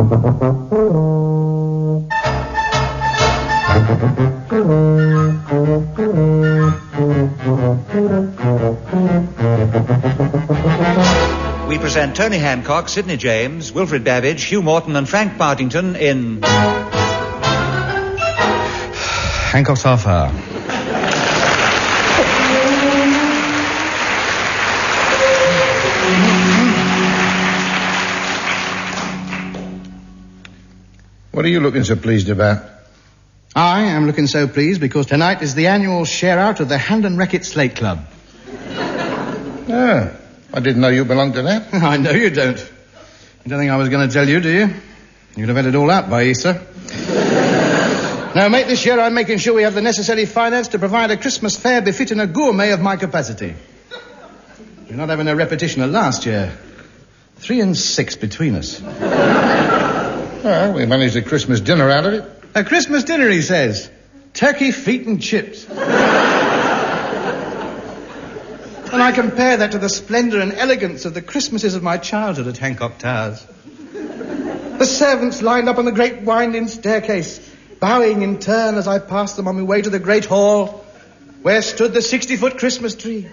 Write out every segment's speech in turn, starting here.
We present Tony Hancock, Sidney James, Wilfred Babbage, Hugh Morton and Frank Partington in... Hancock's Half Hour. What are you looking so pleased about? I am looking so pleased because tonight is the annual share-out of the Hand and Racket Slate Club. Ah, I didn't know you belonged to that. I know you don't. You don't think I was going to tell you, do you? You'd have had it all out by Easter. Now, mate, this year I'm making sure we have the necessary finance to provide a Christmas fare befitting a gourmet of my capacity. We're not having a repetition of last year. 3 and 6 between us. Well, we managed a Christmas dinner out of it. A Christmas dinner, he says. Turkey, feet and chips. And I compare that to the splendour and elegance of the Christmases of my childhood at Hancock Towers. The servants lined up on the great winding staircase, bowing in turn as I passed them on my way to the great hall, where stood the 60-foot Christmas tree,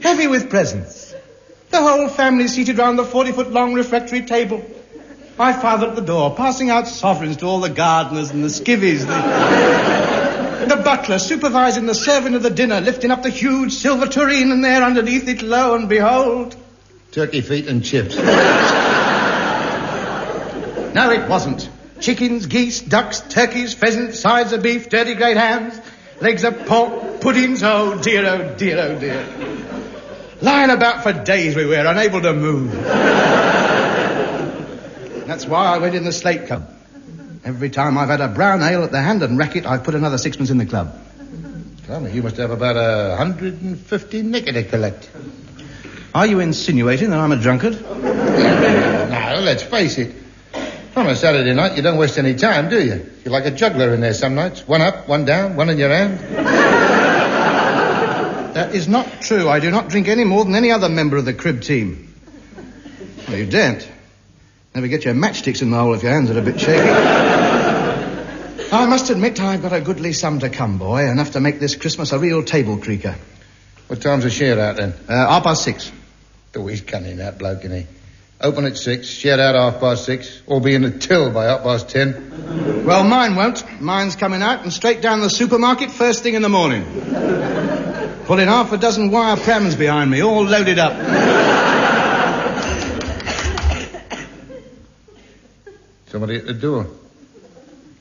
heavy with presents. The whole family seated round the 40-foot-long refectory table. My father at the door, passing out sovereigns to all the gardeners and the skivvies. The butler supervising the serving of the dinner, lifting up the huge silver tureen, and there underneath it, lo and behold... Turkey feet and chips. No, it wasn't. Chickens, geese, ducks, turkeys, pheasants, sides of beef, dirty great hams, legs of pork, puddings, oh dear, oh dear, oh dear. Lying about for days we were, unable to move. That's why I went in the Slate Club. Every time I've had a brown ale at the Hand and Racket, I've put another sixpence in the club. Come on, you must have about 150 nicker to collect. Are you insinuating that I'm a drunkard? No, let's face it. On a Saturday night, you don't waste any time, do you? You're like a juggler in there some nights. One up, one down, one in your hand. That is not true. I do not drink any more than any other member of the crib team. Well, you daren't. Never get your matchsticks in the hole if your hands are a bit shaky. I must admit I've got a goodly sum to come, boy. Enough to make this Christmas a real table creaker. What time's the share out then? 6:30. Oh, he's cunning, that bloke, isn't he? Open at 6, share out 6:30, or be in the till by 10:30. Well, mine won't. Mine's coming out and straight down the supermarket first thing in the morning. Pulling half a dozen wire prams behind me, all loaded up. Somebody at the door.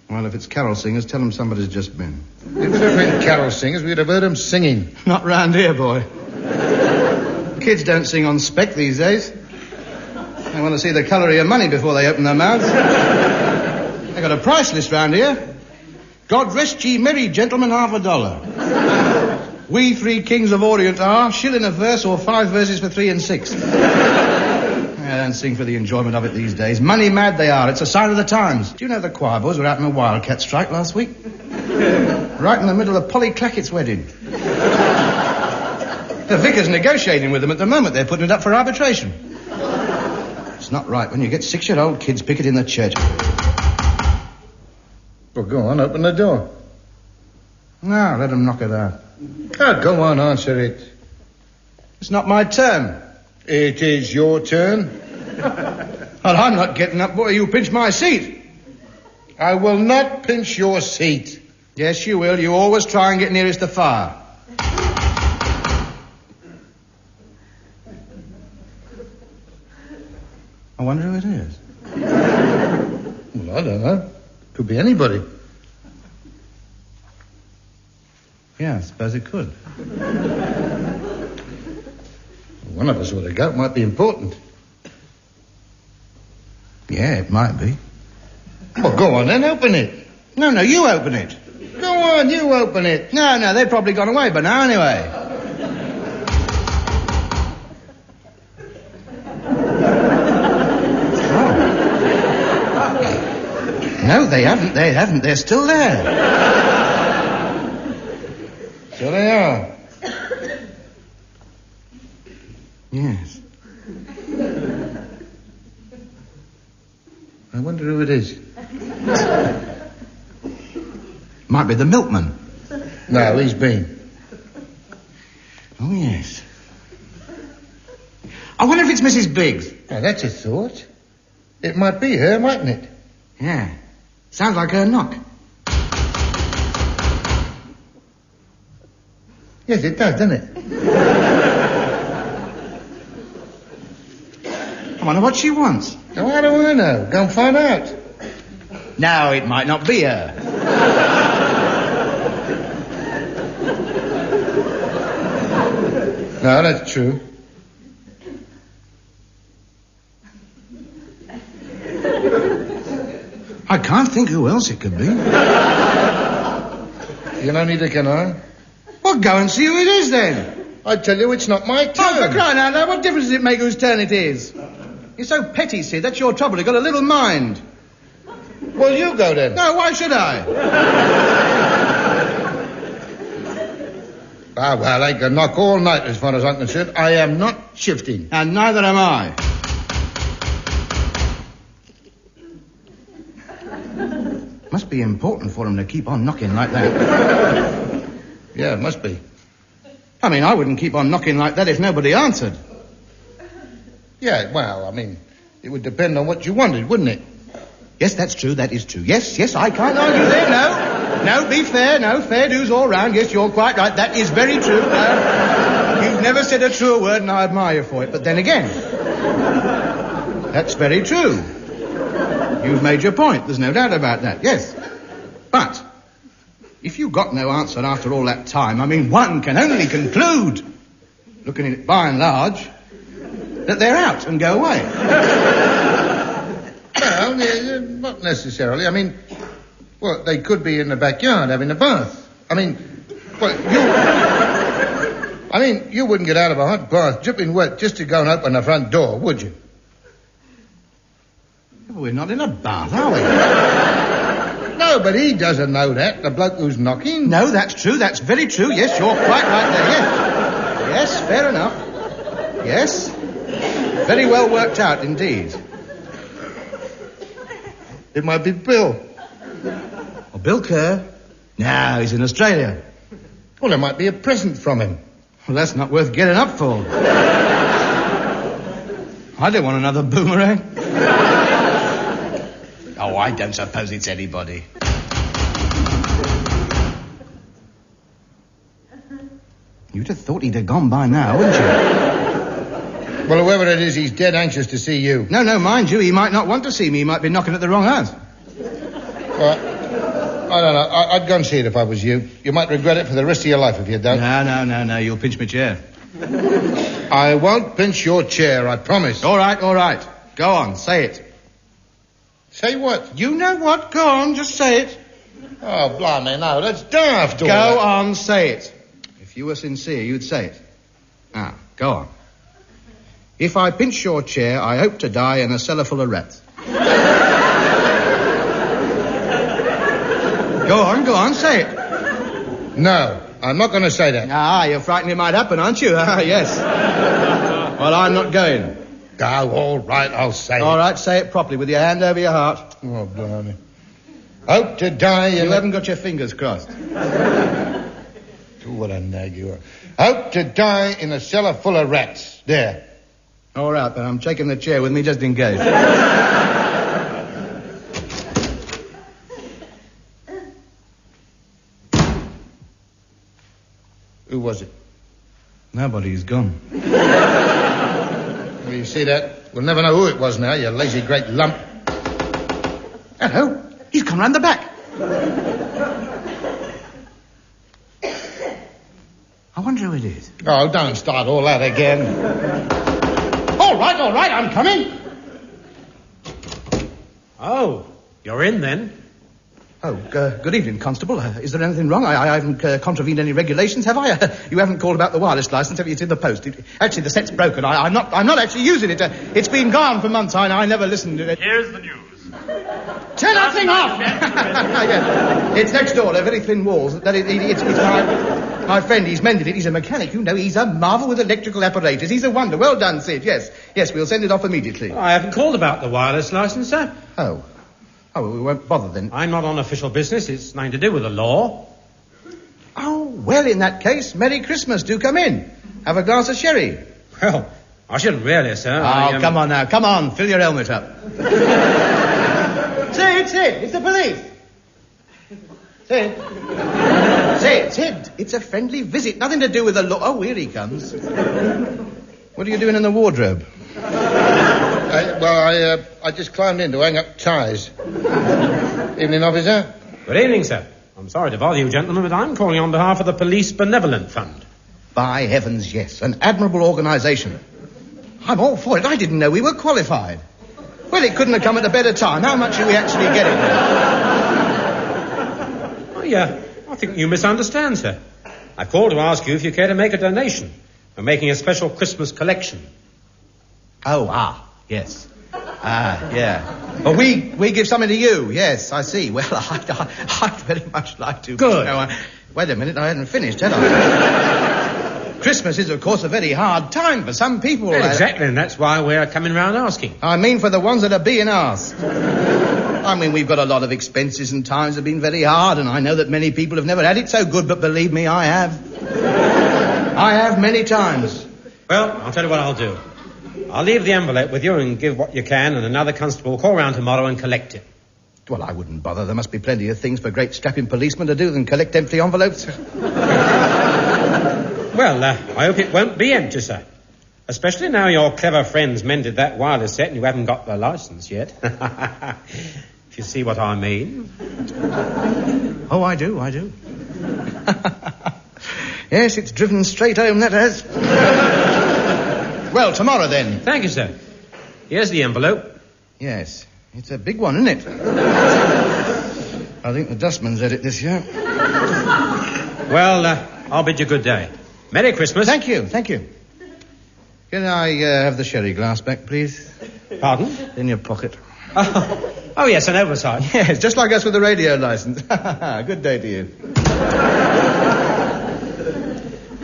Well, if it's carol singers, tell them somebody's just been. If it had been carol singers, we'd have heard them singing. Not round here, boy. Kids don't sing on spec these days. They want to see the colour of your money before they open their mouths. They got a price list round here. God rest ye merry gentlemen, $50. We 3 kings of Orient are, shilling a verse or 5 verses for 3 and 6. I don't sing for the enjoyment of it these days. Money mad they are. It's a sign of the times. Do you know the choir boys were out in a wildcat strike last week? Right in the middle of Polly Clackett's wedding. The vicar's negotiating with them at the moment. They're putting it up for arbitration. It's not right when you get 6-year-old kids picketing the church. Well, go on, open the door. No, let them knock it out. Oh, go on, answer it. It's not my turn. It is your turn. Well, I'm not getting up. Boy, you pinch my seat. I will not pinch your seat. Yes, you will. You always try and get nearest the fire. I wonder who it is. Well, I don't know. Could be anybody. Yeah, I suppose it could. One of us ought to go. It might be important. Yeah, it might be. Well, go on then, open it. No, you open it. Go on, you open it. No, they've probably gone away by now anyway. Oh. No, they haven't. They're still there. So they are. Yes. I wonder who it is. Might be the milkman. No, he's been. Oh, yes. I wonder if it's Mrs. Biggs. Oh, that's a thought. It might be her, mightn't it? Yeah. Sounds like her knock. Yes, it does, doesn't it? I wonder what she wants. Now, how do I know? Go and find out. Now, it might not be her. No, that's true. I can't think who else it could be. You don't need to, can I? Well, go and see who it is, then. I tell you, it's not my turn. Oh, for crying out loud, what difference does it make whose turn it is? You're so petty, Sid. That's your trouble. You've got a little mind. Well, you go then. No, why should I? Ah, well, I can knock all night as far as I'm concerned. I am not shifting. And neither am I. Must be important for him to keep on knocking like that. Yeah, it must be. I mean, I wouldn't keep on knocking like that if nobody answered. Yeah, well, I mean, it would depend on what you wanted, wouldn't it? Yes, that's true. That is true. Yes, I can't argue there. No, be fair. No, fair dues all round. Yes, you're quite right. That is very true. No, you've never said a truer word, and I admire you for it. But then again, that's very true. You've made your point. There's no doubt about that. Yes. But if you got no answer after all that time, I mean, one can only conclude, looking at it by and large, that they're out and go away. Well, not necessarily. I mean, well, they could be in the backyard having a bath. I mean, well, you wouldn't get out of a hot bath dripping wet just to go and open the front door, would you? We're not in a bath, are we? No, but he doesn't know that, the bloke who's knocking. No, that's true. That's very true. Yes, you're quite right there. Yes, fair enough. Yes. Very well worked out indeed. It might be Bill. Or Bill Kerr? No, he's in Australia. Well, it might be a present from him. Well, that's not worth getting up for. I don't want another boomerang. Oh, I don't suppose it's anybody. You'd have thought he'd have gone by now, wouldn't you? Well, whoever it is, he's dead anxious to see you. No, mind you, he might not want to see me. He might be knocking at the wrong house. Well, I don't know. I'd go and see it if I was you. You might regret it for the rest of your life if you don't. No. You'll pinch my chair. I won't pinch your chair, I promise. All right. Go on, say it. Say what? You know what? Go on, just say it. Oh, blimey, no, that's daft. Go on, say it. If you were sincere, you'd say it. Now, go on. If I pinch your chair, I hope to die in a cellar full of rats. Go on, say it. No, I'm not going to say that. You're frightened it might happen, aren't you? Yes. Well, I'm not going. Oh, all right, I'll say it. All right, say it properly, with your hand over your heart. Oh, blimey. Hope to die in... You haven't got your fingers crossed. What a nag you are. Hope to die in a cellar full of rats. There. All right, but I'm taking the chair with me just in case. Who was it? Nobody's gone. Well, you see that? We'll never know who it was now, you lazy great lump. Hello. He's come round the back. I wonder who it is. Oh, don't start all that again. All right, I'm coming. Oh, you're in then? Oh, good evening, Constable. Is there anything wrong? I haven't contravened any regulations, have I? You haven't called about the wireless license, have you? It's in the post. Actually, the set's broken. I'm not actually using it. It's been gone for months. I never listened to it. Here's the news. Turn that thing off! Yeah. It's next door. They're very thin walls. It's my My friend, he's mended it. He's a mechanic. You know, he's a marvel with electrical apparatus. He's a wonder. Well done, Sid. Yes, we'll send it off immediately. I haven't called about the wireless licence, sir. Oh, well, we won't bother then. I'm not on official business. It's nothing to do with the law. Oh, well, in that case, Merry Christmas. Do come in. Have a glass of sherry. Well, I shouldn't really, sir. Come on now. Come on. Fill your helmet up. Sid, it's the police. Sid, it's a friendly visit. Nothing to do with the law. Oh, here he comes. What are you doing in the wardrobe? I just climbed in to hang up ties. Evening, officer. Good evening, sir. I'm sorry to bother you, gentlemen, but I'm calling on behalf of the Police Benevolent Fund. By heavens, yes. An admirable organisation. I'm all for it. I didn't know we were qualified. Well, it couldn't have come at a better time. How much are we actually getting? I think you misunderstand, sir. I called to ask you if you care to make a donation. We're making a special Christmas collection. Yes. Yeah. Well, we give something to you. Yes, I see. Well, I'd very much like to. Good. Wait a minute, I hadn't finished, had I? Christmas is, of course, a very hard time for some people. Well, exactly, and that's why we're coming round asking. I mean for the ones that are being asked. I mean, we've got a lot of expenses and times have been very hard, and I know that many people have never had it so good, but believe me, I have. I have many times. Well, I'll tell you what I'll do. I'll leave the envelope with you and give what you can, and another constable will call round tomorrow and collect it. Well, I wouldn't bother. There must be plenty of things for great strapping policemen to do than collect empty envelopes. Well, I hope it won't be empty, sir. Especially now your clever friends mended that wireless set and you haven't got the licence yet. If you see what I mean. Oh, I do. Yes, it's driven straight home, that has. Well, tomorrow then. Thank you, sir. Here's the envelope. Yes, it's a big one, isn't it? I think the dustman's had it this year. Well, I'll bid you good day. Merry Christmas. Thank you. Can I have the sherry glass back, please? Pardon? In your pocket. Oh, yes, an oversight. Yes, just like us with the radio licence. Good day to you.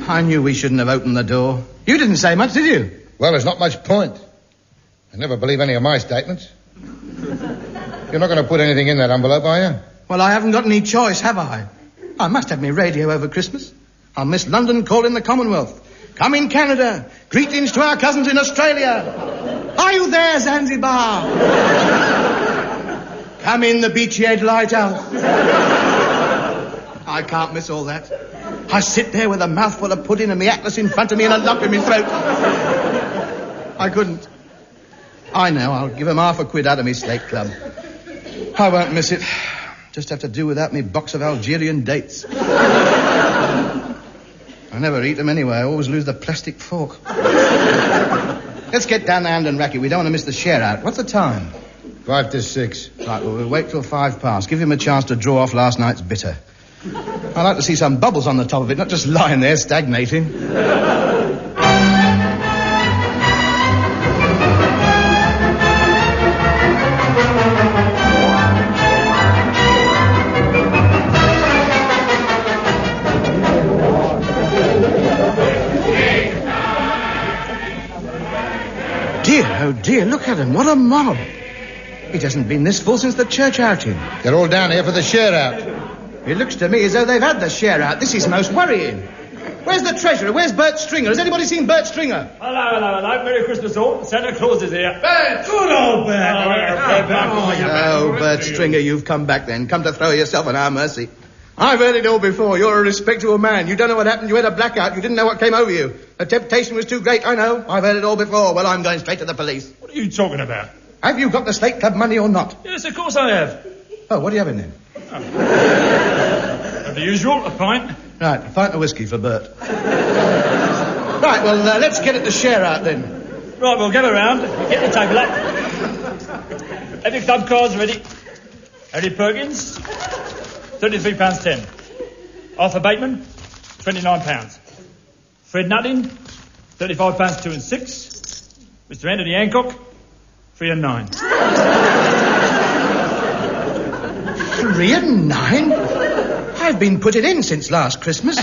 I knew we shouldn't have opened the door. You didn't say much, did you? Well, there's not much point. I never believe any of my statements. You're not going to put anything in that envelope, are you? Well, I haven't got any choice, have I? I must have my radio over Christmas. I'll miss London calling the Commonwealth. Come in, Canada. Greetings to our cousins in Australia. Are you there, Zanzibar? Come in, the Beachy Head Lighthouse. I can't miss all that. I sit there with a mouthful of pudding and my atlas in front of me and a lump in my throat. I couldn't. I know, I'll give him £50 out of my slate club. I won't miss it. Just have to do without me box of Algerian dates. I never eat them anyway. I always lose the plastic fork. Let's get down the hand and racket. We don't want to miss the share out. What's the time? 5 to 6. Right, well, we'll wait till 5 past. Give him a chance to draw off last night's bitter. I'd like to see some bubbles on the top of it, not just lying there stagnating. Oh, dear, look at him. What a mob. It hasn't been this full since the church outing. They're all down here for the share out. It looks to me as though they've had the share out. This is most worrying. Where's the treasurer? Where's Bert Stringer? Has anybody seen Bert Stringer? Hello. Merry Christmas all. Santa Claus is here. Bert! Good old Bert. Oh, Bert Stringer, you've come back then. Come to throw yourself on our mercy. I've heard it all before. You're a respectable man. You don't know what happened. You had a blackout. You didn't know what came over you. The temptation was too great. I know. I've heard it all before. Well, I'm going straight to the police. What are you talking about? Have you got the Slate Club money or not? Yes, of course I have. Oh, what are you having then? The usual, a pint. Right, a pint of whiskey for Bert. Right, well, let's get it to share out then. Right, we'll get around. Get the table up. Have your club cards ready. Eddie Perkins, £33.10. Arthur Bateman, £29. Fred Nutting, £35 2 and 6. Mr. Anthony Hancock, 3 and 9. 3 and 9? I've been putting in since last Christmas.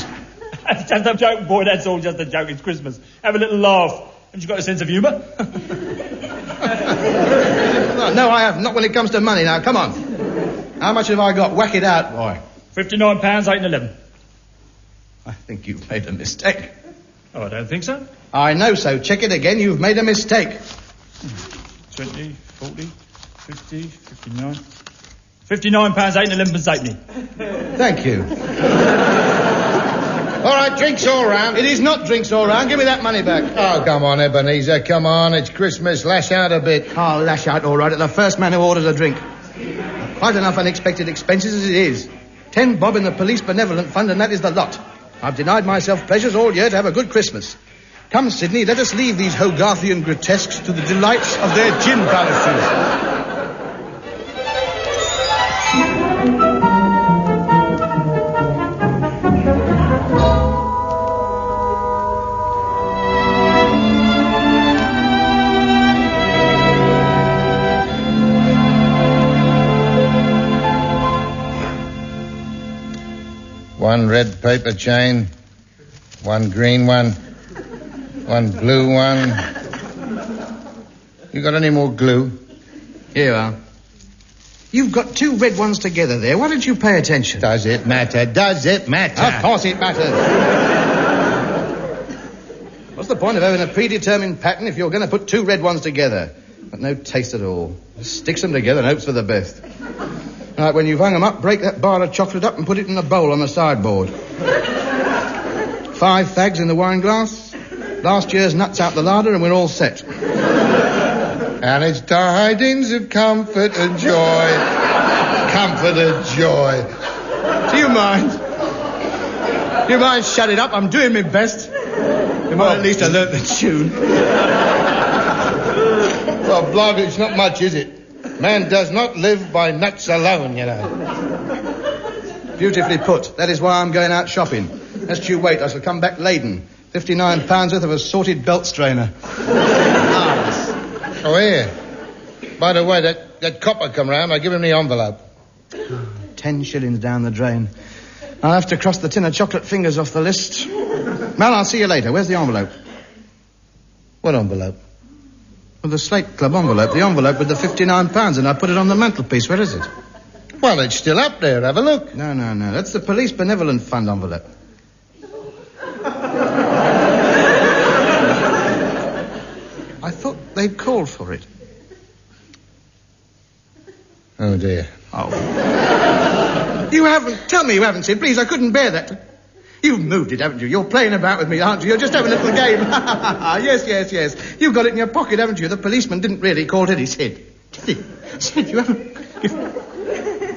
That's Just a joke, boy, that's all, just a joke. It's Christmas. Have a little laugh. Haven't you got a sense of humour? No, I haven't. Not when it comes to money now. Come on. How much have I got? Whack it out, boy. £59, 8 and 11. I think you've made a mistake. Oh, I don't think so. I know so. Check it again. You've made a mistake. 20, 40, 50, 59... £59, 8 and 11 halfpenny. Thank you. All right, drinks all round. It is not drinks all round. Give me that money back. Oh, come on, Ebenezer, come on. It's Christmas. Lash out a bit. I'll lash out all right at the first man who orders a drink. Quite enough unexpected expenses as it is. 10 bob in the police benevolent fund, and that is the lot. I've denied myself pleasures all year to have a good Christmas. Come, Sidney, let us leave these Hogarthian grotesques to the delights of their gin palaces. One red paper chain, one green one, one blue one. You got any more glue? Here you are. You've got 2 red ones together there. Why don't you pay attention? Does it matter? Does it matter? Of course it matters. What's the point of having a predetermined pattern if you're going to put 2 red ones together? But no taste at all. Just sticks them together and hopes for the best. All right, when you've hung them up, break that bar of chocolate up and put it in a bowl on the sideboard. 5 fags in the wine glass. Last year's nuts out the larder and we're all set. And it's tidings of comfort and joy. Comfort and joy. Do you mind? Do you mind shut it up? I'm doing my best. You might at least have learnt the tune. Well, blog, it's not much, is it? Man does not live by nuts alone, you know. Beautifully put. That is why I'm going out shopping. Just you wait, I shall come back laden. £59 worth of assorted belt strainer. Oh, here. By the way, that copper come round, I give him the envelope. 10 shillings down the drain. I'll have to cross the tin of chocolate fingers off the list. Well, I'll see you later. Where's the envelope? What envelope? Well, the Slate Club envelope. The envelope with the £59, and I put it on the mantelpiece. Where is it? Well, it's still up there. Have a look. No. That's the Police Benevolent Fund envelope. I thought they'd called for it. Oh, dear. Oh. You haven't. Tell me you haven't, Sid. Please, I couldn't bear that. You've moved it, haven't you? You're playing about with me, aren't you? You're just having a little game. Yes. You've got it in your pocket, haven't you? The policeman didn't really call it his head. Did he? Sid, you haven't...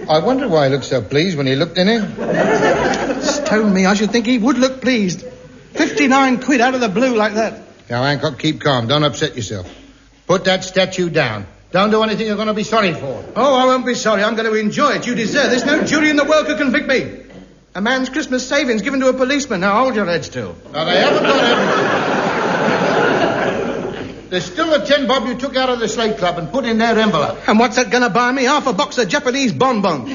I wonder why he looked so pleased when he looked in it. Stone me, I should think he would look pleased. 59 quid out of the blue like that. Now, Hancock, keep calm. Don't upset yourself. Put that statue down. Don't do anything you're going to be sorry for. Oh, I won't be sorry. I'm going to enjoy it. You deserve this. No jury in the world could convict me. A man's Christmas savings given to a policeman. Now, hold your head still. Now, they haven't got everything. There's still the 10 bob you took out of the Slate Club and put in their envelope. And what's that going to buy me? Half a box of Japanese bonbons.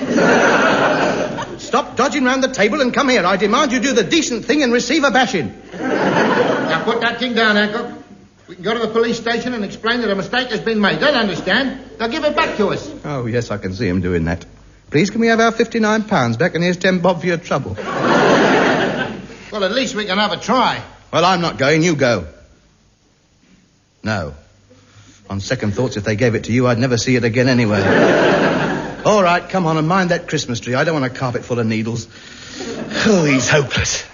Stop dodging round the table and come here. I demand you do the decent thing and receive a bashing. Now, put that thing down, Hancock. We can go to the police station and explain that a mistake has been made. They'll understand. They'll give it back to us. Oh, yes, I can see him doing that. Please, can we have our £59 back, and here's 10 bob for your trouble. Well, at least we can have a try. Well, I'm not going. You go. No. On second thoughts, if they gave it to you, I'd never see it again anyway. All right, come on and mind that Christmas tree. I don't want a carpet full of needles. Oh, he's hopeless.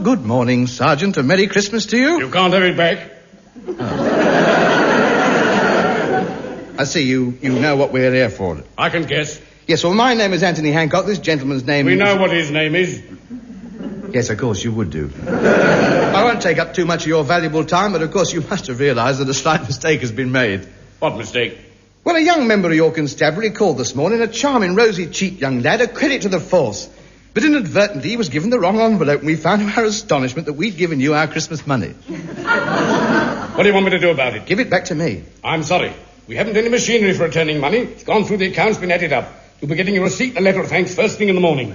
Good morning, Sergeant. A Merry Christmas to you. You can't have it back. Oh. I see you know what we're here for. I can guess. Yes, well, my name is Anthony Hancock. This gentleman's name We know what his name is. Yes, of course, you would do. I won't take up too much of your valuable time, but of course you must have realised that a slight mistake has been made. What mistake? Well, a young member of your constabulary called this morning, a charming, rosy-cheeked young lad, a credit to the force. But inadvertently, he was given the wrong envelope, and we found to our astonishment that we'd given you our Christmas money. What do you want me to do about it? Give it back to me. I'm sorry. We haven't any machinery for returning money. It's gone through the accounts, been added up. You'll be getting your receipt and a letter of thanks first thing in the morning.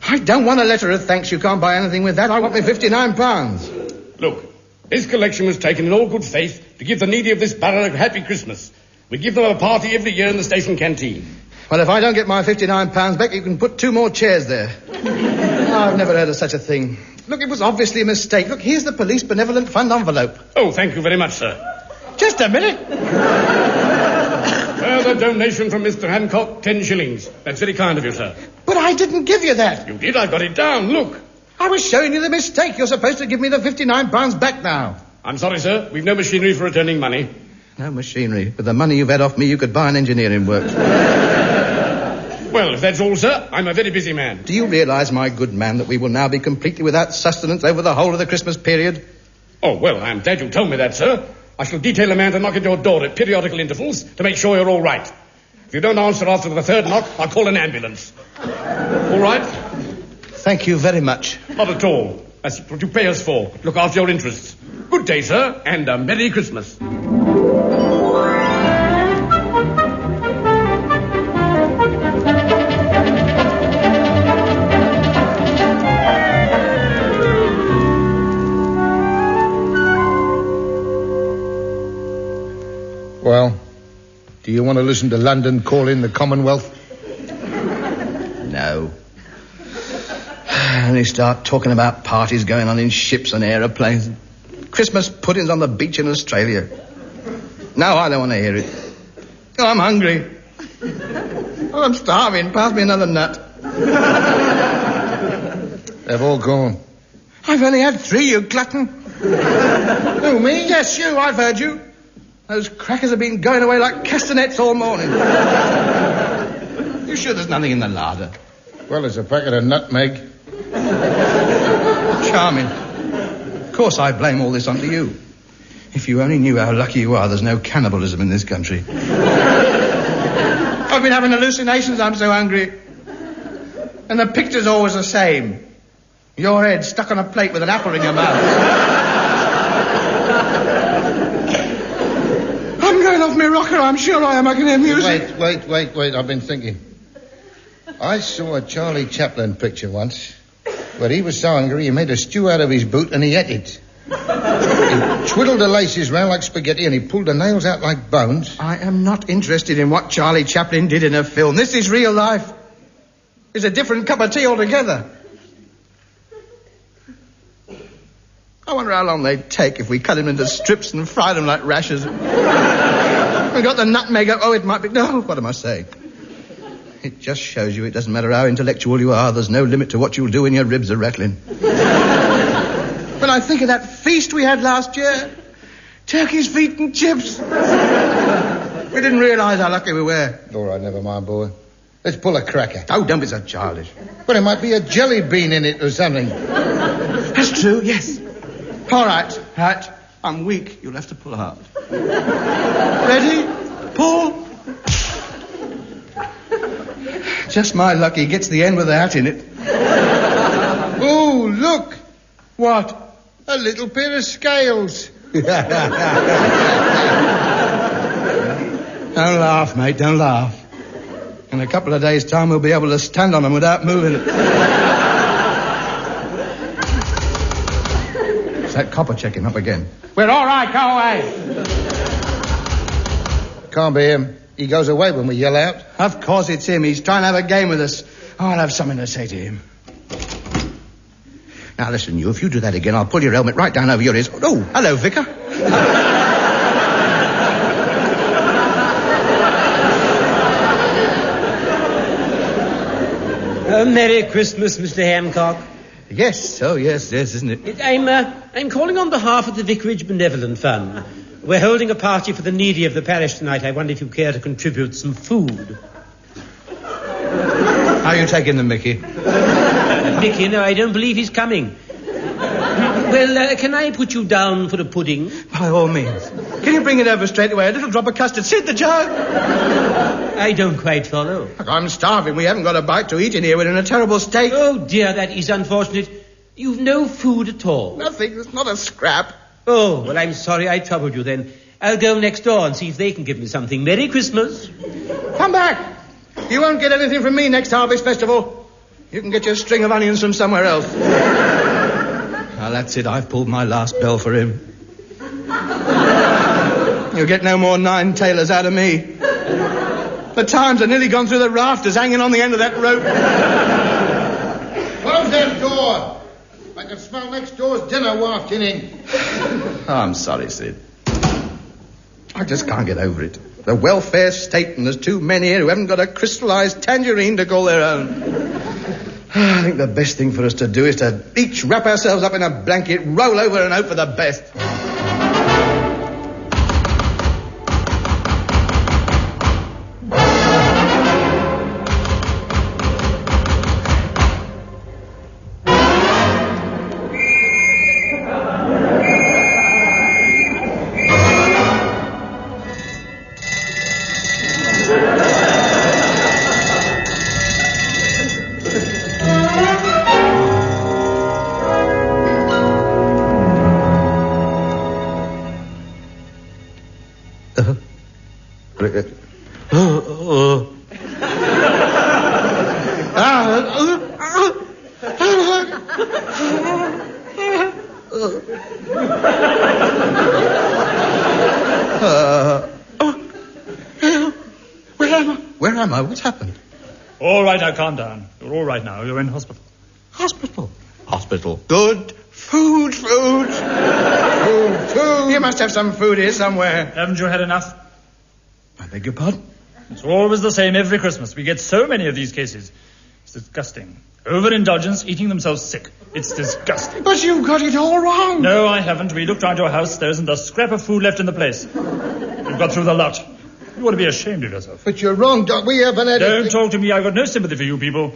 I don't want a letter of thanks. You can't buy anything with that. I want my £59. Look, this collection was taken in all good faith to give the needy of this borough a happy Christmas. We give them a party every year in the station canteen. Well, if I don't get my £59 back, you can put 2 more chairs there. I've never heard of such a thing. Look, it was obviously a mistake. Look, here's the Police Benevolent Fund envelope. Oh, thank you very much, sir. Just a minute. Further donation from Mr. Hancock, 10 shillings. That's very kind of you, sir. But I didn't give you that. You did, I've got it down, look. I was showing you the mistake. You're supposed to give me the £59 back now. I'm sorry, sir. We've no machinery for returning money. No machinery. With the money you've had off me, you could buy an engineering work. Well, if that's all, sir, I'm a very busy man. Do you realise, my good man, that we will now be completely without sustenance over the whole of the Christmas period? Oh, well, I'm glad you told me that, sir. I shall detail a man to knock at your door at periodical intervals to make sure you're all right. If you don't answer after the 3rd knock, I'll call an ambulance. All right? Thank you very much. Not at all. That's what you pay us for. Look after your interests. Good day, sir, and a Merry Christmas. Well, do you want to listen to London call in the Commonwealth? No. And they start talking about parties going on in ships and aeroplanes. Christmas puddings on the beach in Australia. No, I don't want to hear it. Oh, I'm hungry. Oh, I'm starving. Pass me another nut. They've all gone. I've only had 3, you glutton. Who, me? Yes, you. I've heard you. Those crackers have been going away like castanets all morning. You sure there's nothing in the larder? Well, there's a packet of nutmeg. Charming. Of course I blame all this onto you. If you only knew how lucky you are, there's no cannibalism in this country. I've been having hallucinations, I'm so hungry. And the picture's always the same. Your head stuck on a plate with an apple in your mouth. I'm going off my rocker, I'm sure I am. I can hear music. Wait. I've been thinking. I saw a Charlie Chaplin picture once where he was so hungry he made a stew out of his boot and he ate it. He twiddled the laces round like spaghetti and he pulled the nails out like bones. I am not interested in what Charlie Chaplin did in a film. This is real life. It's a different cup of tea altogether. I wonder how long they'd take if we cut him into strips and fried them like rashers. We got the nutmeg up. Oh, it might be... No, what am I saying? It just shows you it doesn't matter how intellectual you are. There's no limit to what you'll do when your ribs are rattling. When I think of that feast we had last year, turkey's feet and chips. We didn't realise how lucky we were. All right, never mind, boy. Let's pull a cracker. Oh, don't be so childish. But there might be a jelly bean in it or something. That's true, yes. All right. I'm weak. You'll have to pull hard. Ready? Pull. Just my luck he gets the end with the hat in it. Oh, look. What? A little pair of scales. Don't laugh, mate, don't laugh. In a couple of days' time, we'll be able to stand on them without moving it. It's that copper checking up again. We're all right, go away. Can't be him. He goes away when we yell out. Of course it's him. He's trying to have a game with us. I'll have something to say to him. Now, listen, you, if you do that again, I'll pull your helmet right down over your ears. Oh, hello, Vicar. Merry Christmas, Mr. Hancock. Yes, isn't it? I'm calling on behalf of the Vicarage Benevolent Fund. We're holding a party for the needy of the parish tonight. I wonder if you care to contribute some food. How are you taking them, Mickey? Mickey? No, I don't believe he's coming. Well, can I put you down for a pudding? By all means. Can you bring it over straight away? A little drop of custard. Sid the jug. I don't quite follow. I'm starving. We haven't got a bite to eat in here. We're in a terrible state. Oh, dear, that is unfortunate. You've no food at all. Nothing. There's not a scrap. Oh, well, I'm sorry I troubled you then. I'll go next door and see if they can give me something. Merry Christmas. Come back. You won't get anything from me next Harvest Festival. You can get your string of onions from somewhere else. Now, that's it. I've pulled my last bell for him. You'll get no more 9 tailors out of me. The times are nearly gone through the rafters hanging on the end of that rope. Close that door. I can smell next door's dinner wafting in. Oh, I'm sorry, Sid. I just can't get over it. The welfare state, and there's too many here who haven't got a crystallised tangerine to call their own. I think the best thing for us to do is to each wrap ourselves up in a blanket, roll over and hope for the best. Where am I? What's happened? All right, now calm down. You're all right now. You're in hospital. Hospital. Good. Food. Food. You must have some food here somewhere. Haven't you had enough? I beg your pardon? It's always the same every Christmas. We get so many of these cases. It's disgusting. Overindulgence, eating themselves sick. It's disgusting. But you've got it all wrong. No, I haven't. We looked round your house. There isn't a scrap of food left in the place. You've got through the lot. You ought to be ashamed of yourself. But you're wrong, Doc. We haven't had Don't talk to me. I've got no sympathy for you people.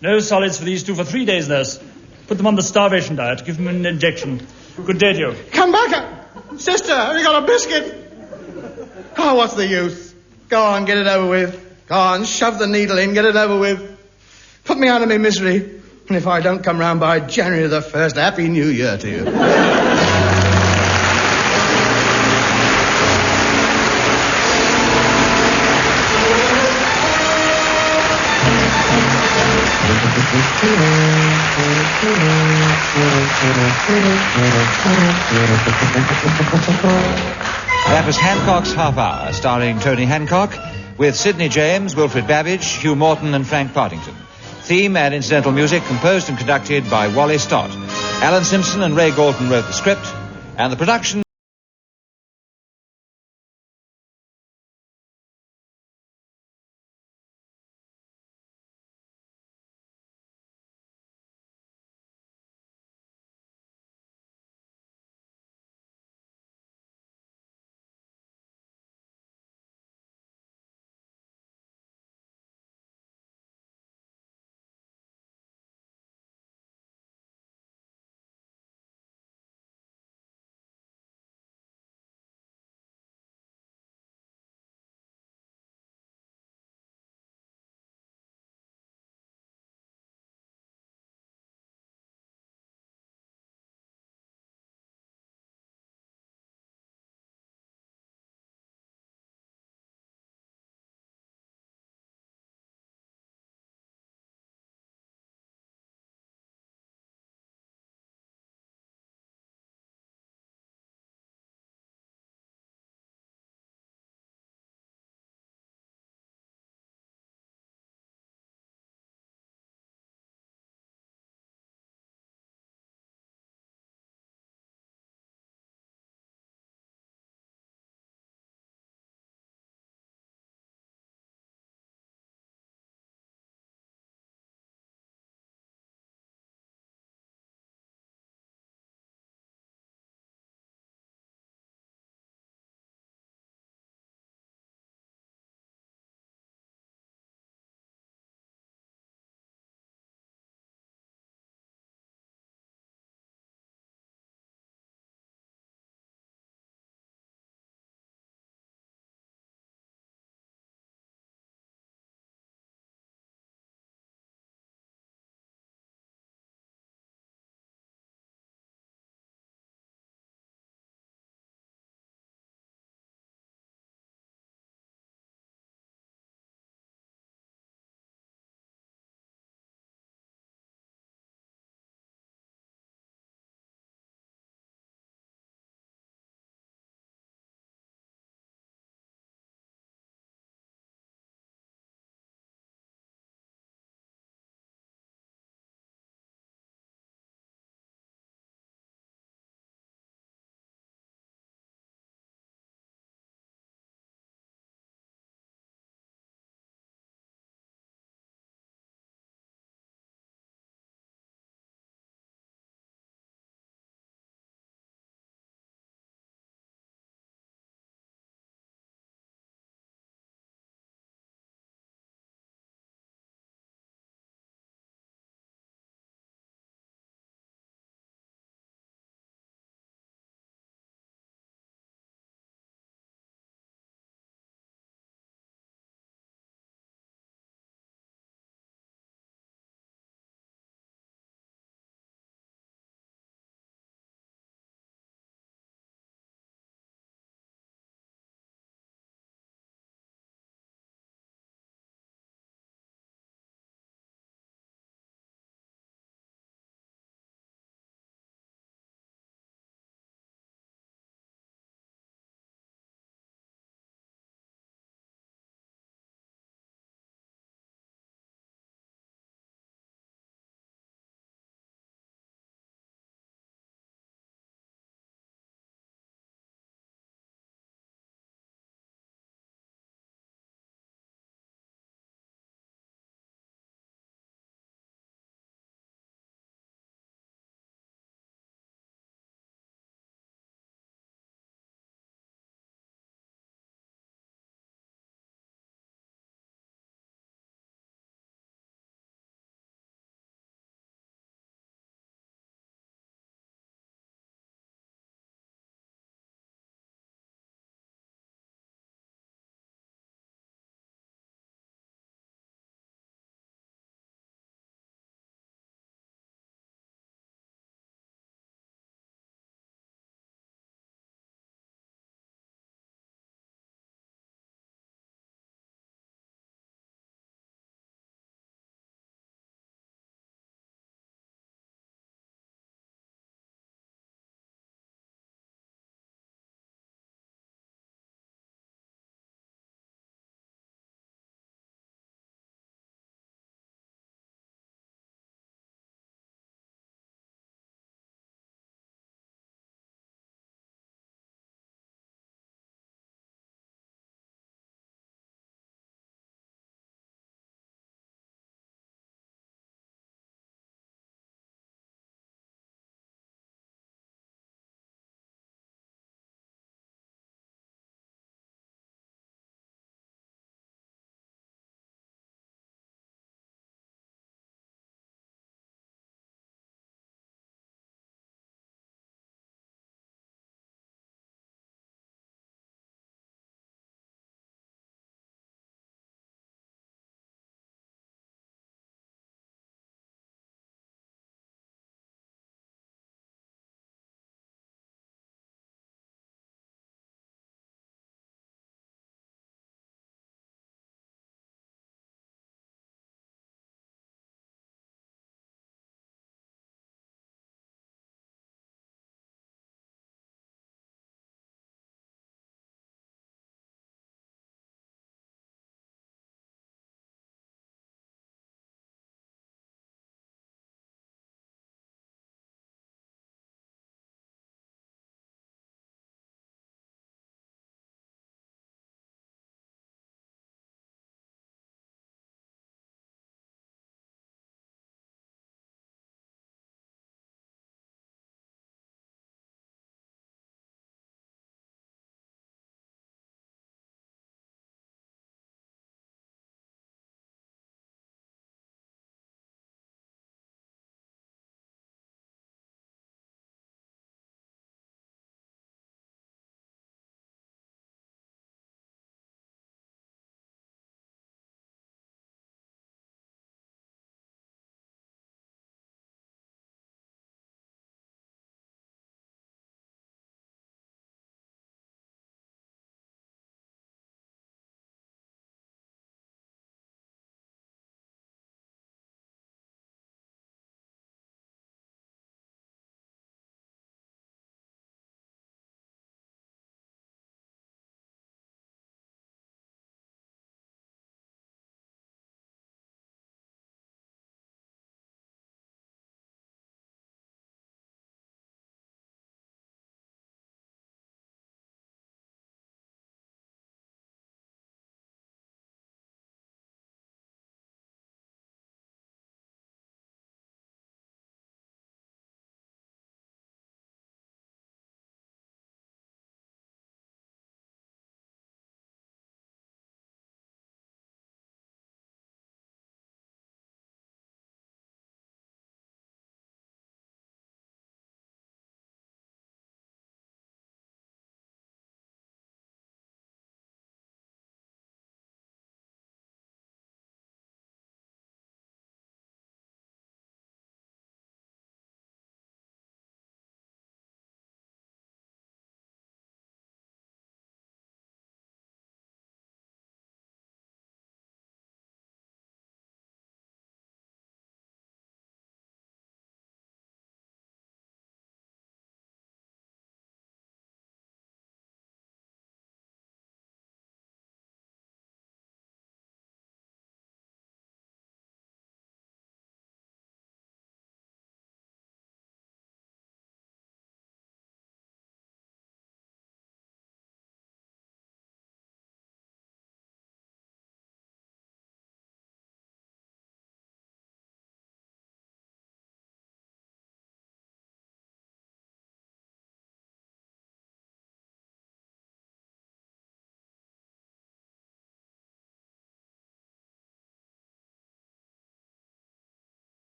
No solids for these 2 for 3 days, nurse. Put them on the starvation diet. Give them an injection. Good day to you. Come back. Sister, have you got a biscuit? Oh, what's the use? Go on, get it over with. Go on, shove the needle in, get it over with. Put me out of my misery. And if I don't come round by January the 1st, Happy New Year to you. That was Hancock's Half Hour, starring Tony Hancock, with Sidney James, Wilfred Babbage, Hugh Morton and Frank Partington. Theme and incidental music composed and conducted by Wally Stott. Alan Simpson and Ray Galton wrote the script, and the production